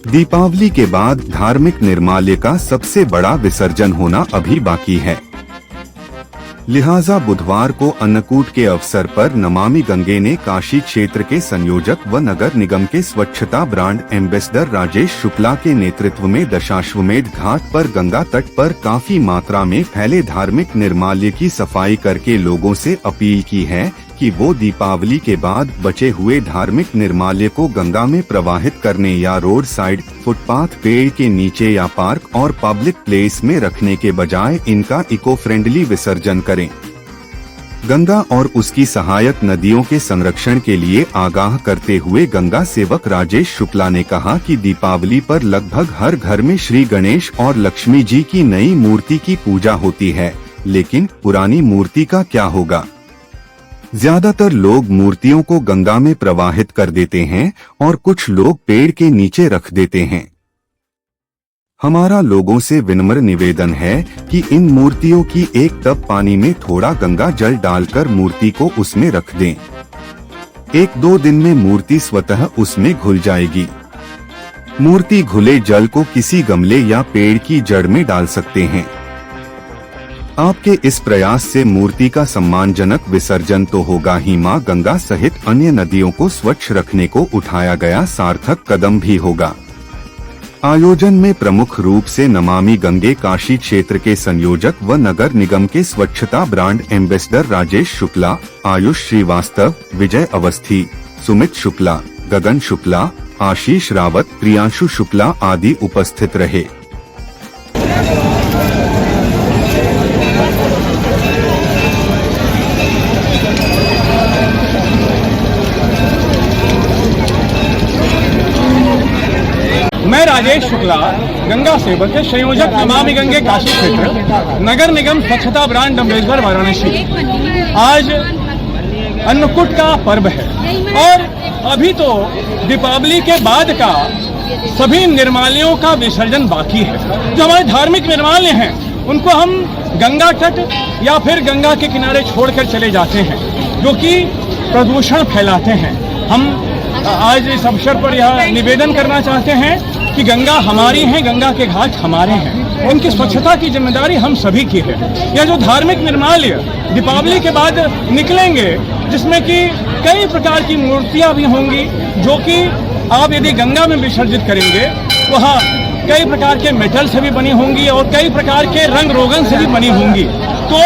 दीपावली के बाद धार्मिक निर्माल्य का सबसे बड़ा विसर्जन होना अभी बाकी है। लिहाजा बुधवार को अन्नकूट के अवसर पर नमामि गंगे ने काशी क्षेत्र के संयोजक व नगर निगम के स्वच्छता ब्रांड एम्बेसडर राजेश शुक्ला के नेतृत्व में दशाश्वमेध घाट पर गंगा तट पर काफी मात्रा में फैले धार्मिक निर्माल्य की सफाई करके लोगों से अपील की है कि वो दीपावली के बाद बचे हुए धार्मिक निर्माल्य को गंगा में प्रवाहित करने या रोड साइड, फुटपाथ, पेड़ के नीचे या पार्क और पब्लिक प्लेस में रखने के बजाय इनका इको फ्रेंडली विसर्जन करें। गंगा और उसकी सहायक नदियों के संरक्षण के लिए आगाह करते हुए गंगा सेवक राजेश शुक्ला ने कहा कि दीपावली पर लगभग हर घर में श्री गणेश और लक्ष्मी जी की नई मूर्ति की पूजा होती है, लेकिन पुरानी मूर्ति का क्या होगा? ज्यादातर लोग मूर्तियों को गंगा में प्रवाहित कर देते हैं और कुछ लोग पेड़ के नीचे रख देते हैं। हमारा लोगों से विनम्र निवेदन है कि इन मूर्तियों की एक टब पानी में थोड़ा गंगा जल डालकर मूर्ति को उसमें रख दें। 1-2 दिन में मूर्ति स्वतः उसमें घुल जाएगी। मूर्ति घुले जल को किसी गमले या पेड़ की जड़ में डाल सकते हैं। आपके इस प्रयास से मूर्ति का सम्मानजनक विसर्जन तो होगा ही, मां गंगा सहित अन्य नदियों को स्वच्छ रखने को उठाया गया सार्थक कदम भी होगा। आयोजन में प्रमुख रूप से नमामि गंगे काशी क्षेत्र के संयोजक व नगर निगम के स्वच्छता ब्रांड एम्बेसडर राजेश शुक्ला, आयुष श्रीवास्तव, विजय अवस्थी, सुमित शुक्ला, गगन शुक्ला, आशीष रावत, प्रियांशु शुक्ला आदि उपस्थित रहे। मैं राजेश शुक्ला, गंगा सेवक के संयोजक नमामि गंगे काशी क्षेत्र, नगर निगम स्वच्छता ब्रांड एम्बेसडर वाराणसी। आज अन्नकूट का पर्व है और अभी तो दीपावली के बाद का सभी निर्माल्यों का विसर्जन बाकी है। जो हमारे धार्मिक निर्माल्य हैं उनको हम गंगा तट या फिर गंगा के किनारे छोड़कर चले जाते हैं, जो कि प्रदूषण फैलाते हैं। हम आज इस अवसर पर यह निवेदन करना चाहते हैं कि गंगा हमारी है, गंगा के घाट हमारे हैं, उनकी स्वच्छता की जिम्मेदारी हम सभी की है। यह जो धार्मिक निर्माल्य दीपावली के बाद निकलेंगे, जिसमें कि कई प्रकार की मूर्तियां भी होंगी, जो कि आप यदि गंगा में विसर्जित करेंगे, वह कई प्रकार के मेटल से भी बनी होंगी और कई प्रकार के रंग रोगन से भी बनी होंगी। तो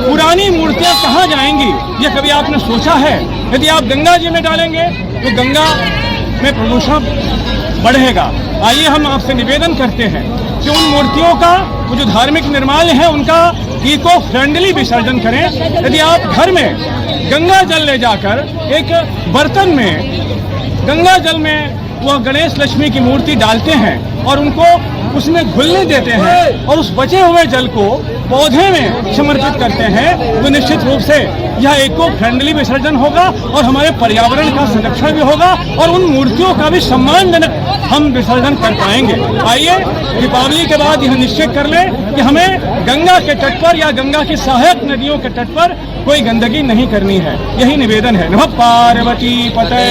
पुरानी मूर्तियां कहाँ जाएंगी, ये कभी आपने सोचा है? यदि आप गंगा जी में डालेंगे तो गंगा में प्रदूषण बढ़ेगा। आइए हम आपसे निवेदन करते हैं कि उन मूर्तियों का, वो जो धार्मिक निर्माल्य है, उनका इको फ्रेंडली विसर्जन करें। यदि आप घर में गंगा जल ले जाकर एक बर्तन में गंगा जल में वह गणेश लक्ष्मी की मूर्ति डालते हैं और उनको उसमें घुलने देते हैं और उस बचे हुए जल को पौधे में समर्पित करते हैं, तो निश्चित रूप से यह इको फ्रेंडली विसर्जन होगा और हमारे पर्यावरण का संरक्षण भी होगा और उन मूर्तियों का भी सम्मानजनक हम विसर्जन कर पाएंगे। आइए दीपावली के बाद यह निश्चय कर लें कि हमें गंगा के तट पर या गंगा की सहायक नदियों के तट पर कोई गंदगी नहीं करनी है। यही निवेदन है। नमः पार्वती पते।